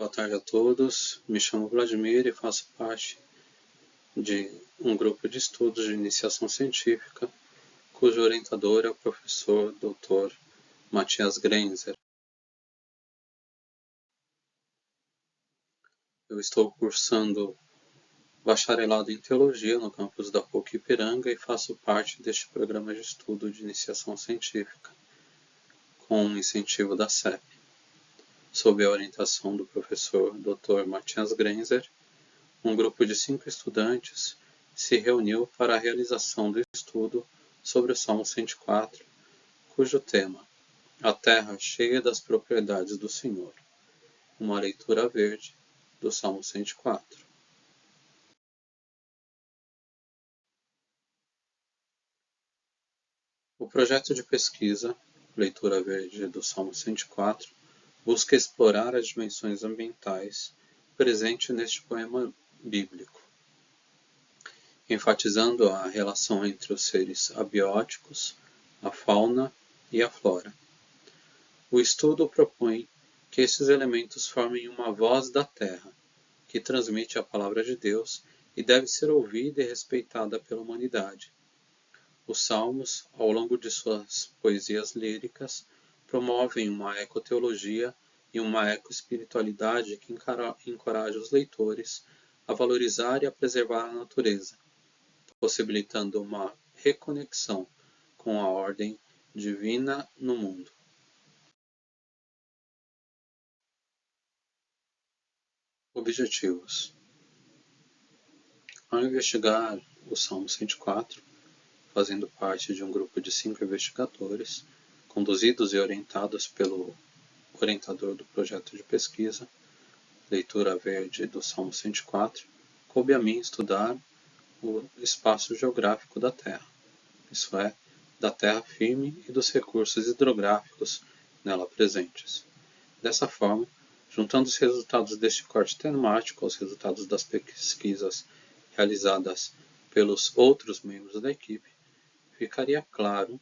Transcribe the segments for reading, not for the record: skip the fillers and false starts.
Boa tarde a todos, me chamo Vladimir e faço parte de um grupo de estudos de iniciação científica, cujo orientador é o professor Dr. Matthias Grenzer. Eu estou cursando bacharelado em Teologia no campus da PUC Ipiranga e faço parte deste programa de estudo de iniciação científica, com o incentivo da CEP. Sob a orientação do professor Dr. Matthias Grenzer, um grupo de 5 estudantes se reuniu para a realização do estudo sobre o Salmo 104, cujo tema, A Terra Cheia das Propriedades do Senhor, uma leitura verde do Salmo 104. O projeto de pesquisa, Leitura Verde do Salmo 104, busca explorar as dimensões ambientais presentes neste poema bíblico, enfatizando a relação entre os seres abióticos, a fauna e a flora. O estudo propõe que esses elementos formem uma voz da terra, que transmite a palavra de Deus e deve ser ouvida e respeitada pela humanidade. Os salmos, ao longo de suas poesias líricas, promovem uma ecoteologia e uma ecoespiritualidade que encoraja os leitores a valorizar e a preservar a natureza, possibilitando uma reconexão com a ordem divina no mundo. Objetivos: ao investigar o Salmo 104, fazendo parte de um grupo de 5 investigadores, conduzidos e orientados pelo orientador do projeto de pesquisa, Leitura Verde do Salmo 104, coube a mim estudar o espaço geográfico da Terra, isso é, da terra firme e dos recursos hidrográficos nela presentes. Dessa forma, juntando os resultados deste corte temático aos resultados das pesquisas realizadas pelos outros membros da equipe, ficaria claro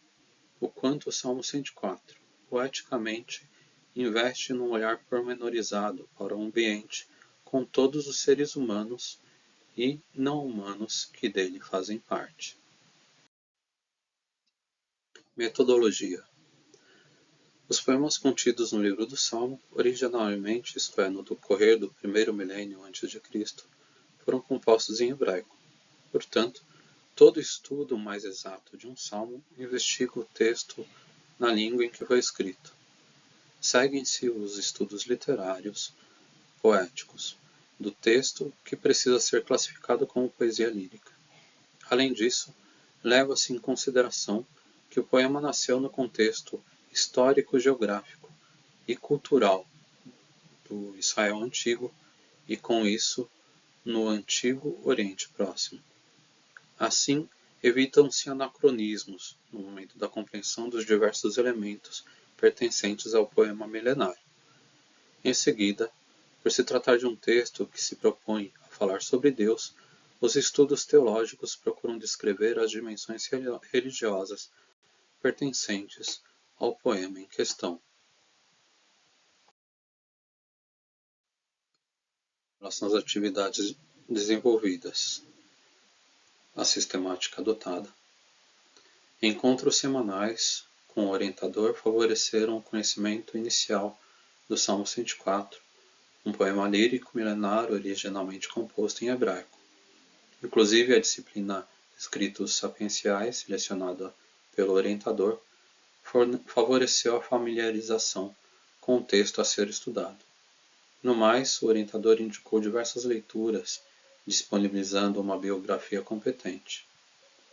o quanto o Salmo 104, poeticamente, investe num olhar pormenorizado para o ambiente com todos os seres humanos e não humanos que dele fazem parte. Metodologia: os poemas contidos no livro do Salmo, originalmente, isto é, no decorrer do primeiro milênio a.C., foram compostos em hebraico. Portanto, todo estudo mais exato de um salmo investiga o texto na língua em que foi escrito. Seguem-se os estudos literários, poéticos, do texto que precisa ser classificado como poesia lírica. Além disso, leva-se em consideração que o poema nasceu no contexto histórico-geográfico e cultural do Israel Antigo e, com isso, no Antigo Oriente Próximo. Assim, evitam-se anacronismos no momento da compreensão dos diversos elementos pertencentes ao poema milenário. Em seguida, por se tratar de um texto que se propõe a falar sobre Deus, os estudos teológicos procuram descrever as dimensões religiosas pertencentes ao poema em questão. Relação às atividades desenvolvidas. A sistemática adotada. Encontros semanais com o orientador favoreceram o conhecimento inicial do Salmo 104, um poema lírico milenário originalmente composto em hebraico. Inclusive, a disciplina Escritos Sapienciais, lecionada pelo orientador, favoreceu a familiarização com o texto a ser estudado. No mais, o orientador indicou diversas leituras, disponibilizando uma biografia competente.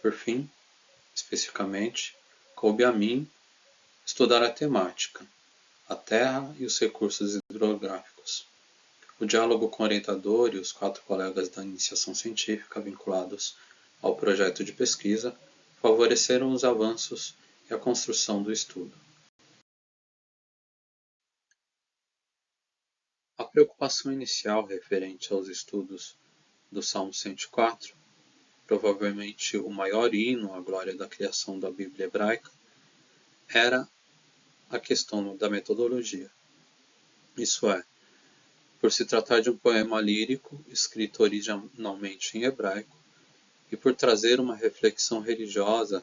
Por fim, especificamente, coube a mim estudar a temática, a terra e os recursos hidrográficos. O diálogo com o orientador e os 4 colegas da iniciação científica vinculados ao projeto de pesquisa favoreceram os avanços e a construção do estudo. A preocupação inicial referente aos estudos do Salmo 104, provavelmente o maior hino à glória da criação da Bíblia hebraica, era a questão da metodologia. Isso é, Por se tratar de um poema lírico, escrito originalmente em hebraico, e por trazer uma reflexão religiosa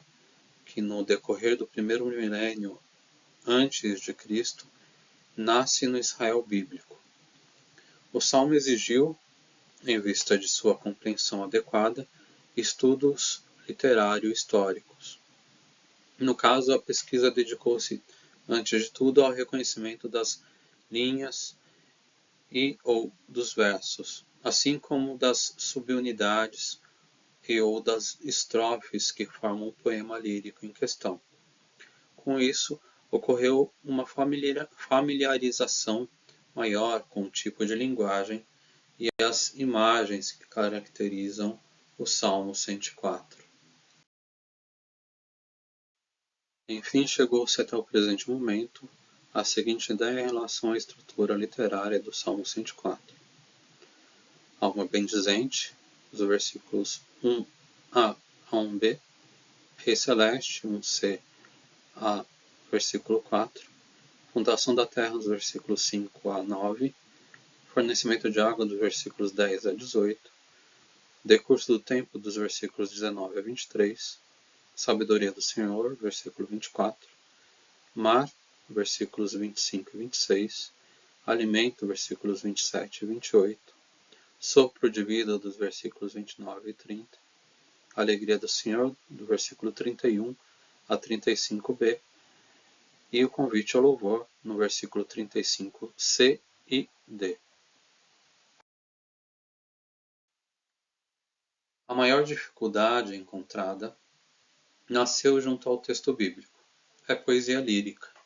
que, no decorrer do primeiro milênio antes de Cristo, nasce no Israel bíblico. O Salmo exigiu, em vista de sua compreensão adequada, estudos literário-históricos. No caso, a pesquisa dedicou-se, antes de tudo, ao reconhecimento das linhas e ou dos versos, assim como das subunidades e ou das estrofes que formam o poema lírico em questão. Com isso, ocorreu uma familiarização maior com o tipo de linguagem e as imagens que caracterizam o Salmo 104. Enfim, chegou-se até o presente momento a seguinte ideia em relação à estrutura literária do Salmo 104. Alma bendizente, os versículos 1a a 1b, Rei celeste, 1c a versículo 4, fundação da terra, dos versículos 5 a 9, fornecimento de água, dos versículos 10 a 18, decurso do tempo, dos versículos 19 a 23, sabedoria do Senhor, versículo 24, mar, versículos 25 e 26, alimento, versículos 27 e 28, sopro de vida, dos versículos 29 e 30, alegria do Senhor, do versículo 31 a 35b, e o convite ao louvor, no versículo 35c e d. A maior dificuldade encontrada nasceu junto ao texto bíblico. É poesia lírica.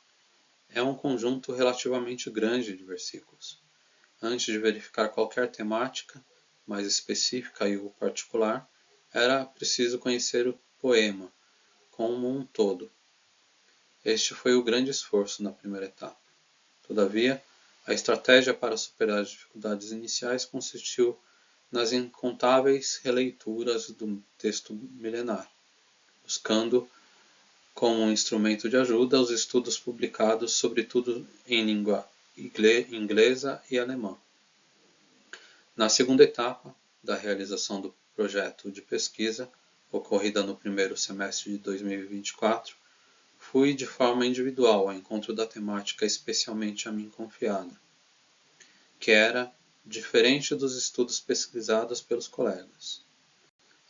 É um conjunto relativamente grande de versículos. Antes de verificar qualquer temática mais específica e ou particular, era preciso conhecer o poema como um todo. Este foi o grande esforço na primeira etapa. Todavia, a estratégia para superar as dificuldades iniciais consistiu nas incontáveis releituras do texto milenar, buscando como um instrumento de ajuda os estudos publicados sobretudo em língua inglesa e alemã. Na segunda etapa da realização do projeto de pesquisa, ocorrida no primeiro semestre de 2024, fui de forma individual ao encontro da temática especialmente a mim confiada, que era diferente dos estudos pesquisados pelos colegas: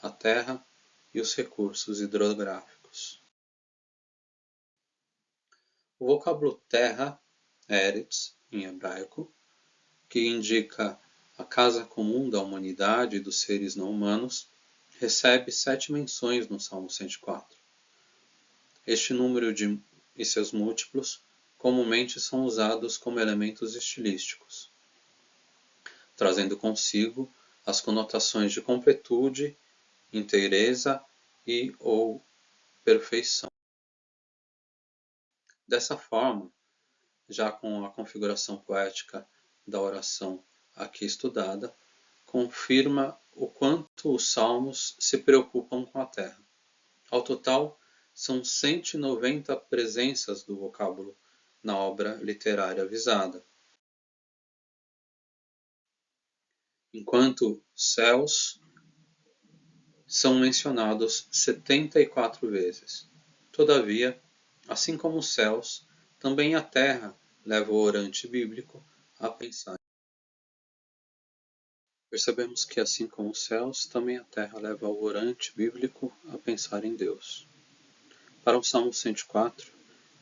a terra e os recursos hidrográficos. O vocábulo terra, Eretz, em hebraico, que indica a casa comum da humanidade e dos seres não humanos, recebe 7 menções no Salmo 104. Este número e seus múltiplos comumente são usados como elementos estilísticos, trazendo consigo as conotações de completude, inteireza e ou perfeição. Dessa forma, já com a configuração poética da oração aqui estudada, confirma o quanto os salmos se preocupam com a terra. Ao total, são 190 presenças do vocábulo na obra literária visada. Enquanto céus são mencionados 74 vezes. Todavia, assim como os céus, também a terra leva o orante bíblico a pensar. Percebemos que, assim como os céus, também a terra leva o orante bíblico a pensar em Deus. Para o Salmo 104,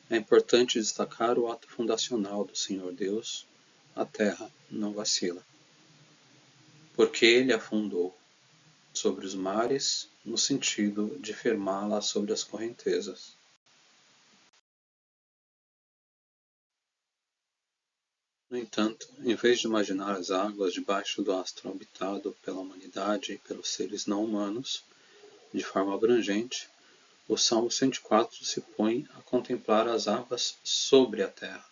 é importante destacar o ato fundacional do Senhor Deus: a terra não vacila. Porque Ele a fundou sobre os mares, no sentido de firmá-la sobre as correntezas. No entanto, em vez de imaginar as águas debaixo do astro habitado pela humanidade e pelos seres não humanos, de forma abrangente, o Salmo 104 se põe a contemplar as águas sobre a terra.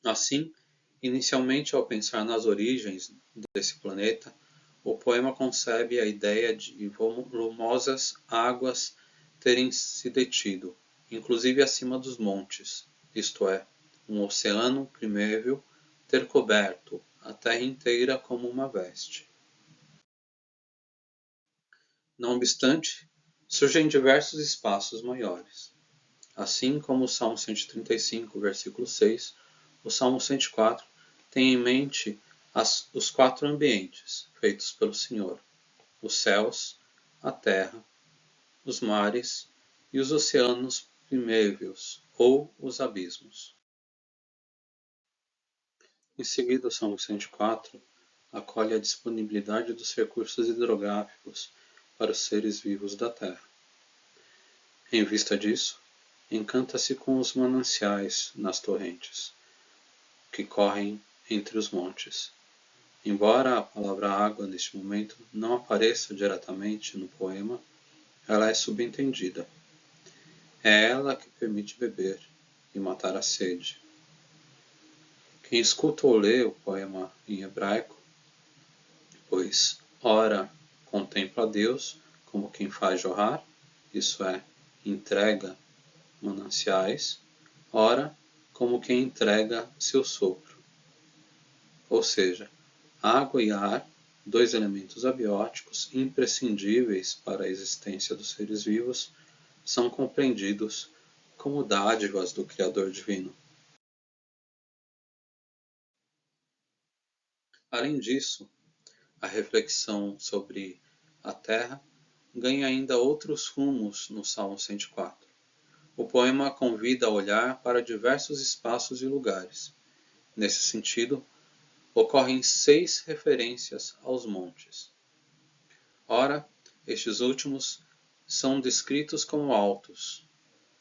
Assim, inicialmente ao pensar nas origens desse planeta, o poema concebe a ideia de volumosas águas terem se detido, inclusive acima dos montes, isto é, um oceano primevo ter coberto a terra inteira como uma veste. Não obstante, surgem diversos espaços maiores. Assim como o Salmo 135, versículo 6, o Salmo 104 tem em mente os 4 ambientes feitos pelo Senhor: os céus, a terra, os mares e os oceanos primeiros, ou os abismos. Em seguida, o Salmo 104 acolhe a disponibilidade dos recursos hidrográficos para os seres vivos da terra. Em vista disso, encanta-se com os mananciais nas torrentes, que correm entre os montes. Embora a palavra água neste momento não apareça diretamente no poema, ela é subentendida. É ela que permite beber e matar a sede. Quem escuta ou lê o poema em hebraico, pois ora contempla Deus como quem faz jorrar, isso é, entrega mananciais, ora como quem entrega seu sopro. Ou seja, água e ar, 2 elementos abióticos imprescindíveis para a existência dos seres vivos, são compreendidos como dádivas do Criador Divino. Além disso, a reflexão sobre a Terra ganha ainda outros rumos no Salmo 104. O poema convida a olhar para diversos espaços e lugares. Nesse sentido, ocorrem 6 referências aos montes. Ora, estes últimos são descritos como altos,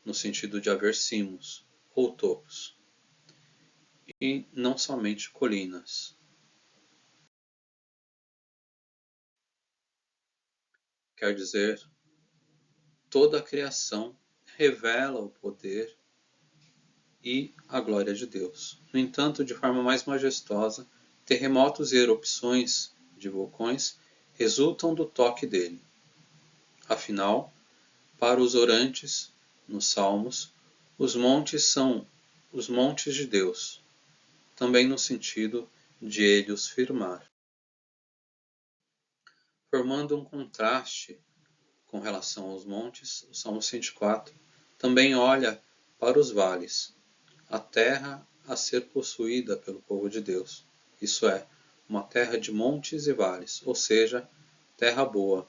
no sentido de haver cimos, ou topos, e não somente colinas. Quer dizer, toda a criação revela o poder e a glória de Deus. No entanto, de forma mais majestosa, terremotos e erupções de vulcões resultam do toque dele. Afinal, para os orantes, nos Salmos, os montes são os montes de Deus, também no sentido de ele os firmar. Formando um contraste com relação aos montes, o Salmo 104 também olha para os vales, a terra a ser possuída pelo povo de Deus, isso é, uma terra de montes e vales, ou seja, terra boa,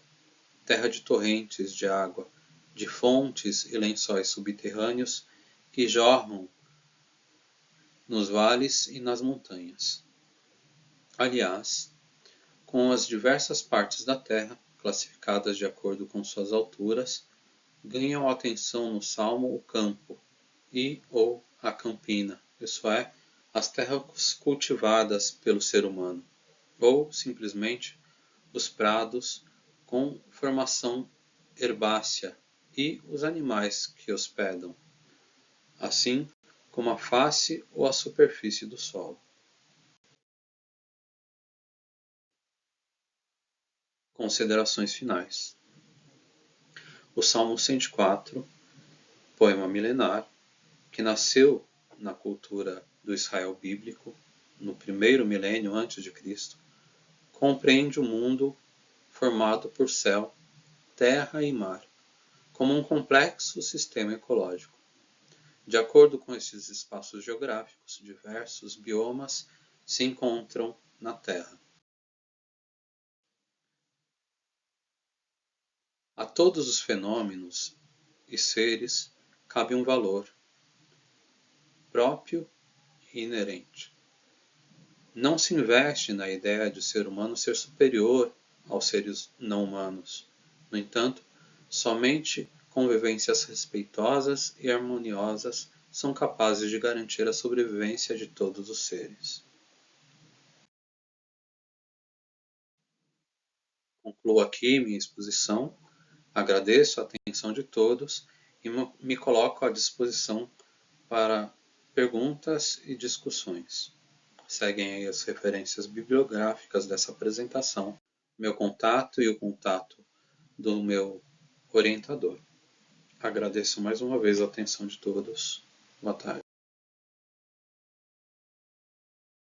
terra de torrentes de água, de fontes e lençóis subterrâneos que jorram nos vales e nas montanhas. Aliás, com as diversas partes da terra, classificadas de acordo com suas alturas, ganham atenção no Salmo o campo e ou a campina, isso é, as terras cultivadas pelo ser humano, ou simplesmente os prados com formação herbácea e os animais que hospedam, assim como a face ou a superfície do solo. Considerações finais. O Salmo 104, poema milenar, que nasceu na cultura do Israel bíblico, no primeiro milênio antes de Cristo, compreende o mundo formado por céu, terra e mar, como um complexo sistema ecológico. De acordo com esses espaços geográficos, diversos biomas se encontram na Terra. A todos os fenômenos e seres cabe um valor próprio e inerente. Não se investe na ideia de o ser humano ser superior aos seres não humanos. No entanto, somente convivências respeitosas e harmoniosas são capazes de garantir a sobrevivência de todos os seres. Concluo aqui minha exposição, agradeço a atenção de todos e me coloco à disposição para perguntas e discussões. Seguem aí as referências bibliográficas dessa apresentação, meu contato e o contato do meu orientador. Agradeço mais uma vez a atenção de todos. Boa tarde.